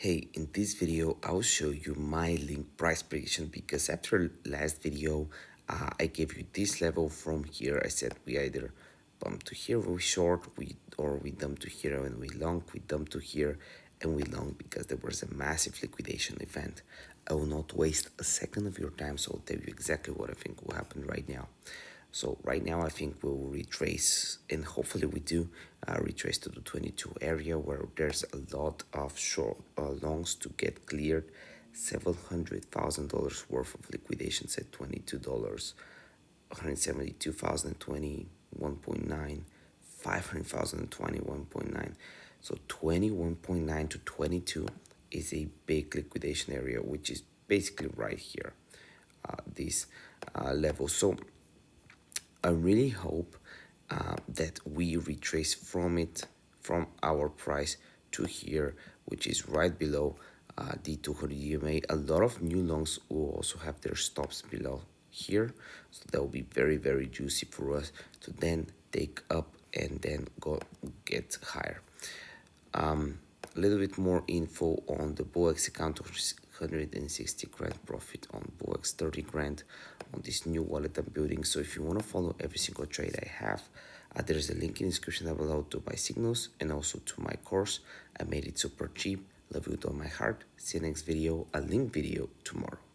Hey, in this video, I'll show you my link price prediction because after last video, I gave you this level from here. I said we either bump to here, we short, or we dump to here and we long, we dump to here and we long because there was a massive liquidation event. I will not waste a second of your time, so I'll tell you exactly what I think will happen right now. So right now I think we'll retrace, and hopefully we do, retrace to the 22 area where there's a lot of short longs to get cleared. $700,000 worth of liquidations at $22, 172,000 21.9, 500,000 21.9. So 21.9 to 22 is a big liquidation area, which is basically right here, this level. So I really hope that we retrace from our price to here, which is right below the 200 EMA. A lot of new longs will also have their stops below here, so that will be very juicy for us to then take up and then go get higher. A little bit more info on the BOEX account of 160 grand profit on BOEX, 30 grand on this new wallet I'm building. So if you want to follow every single trade I have, there's a link in the description down below to buy signals and also to my course. I made it super cheap. Love you with all my heart. See you next video, a link video tomorrow.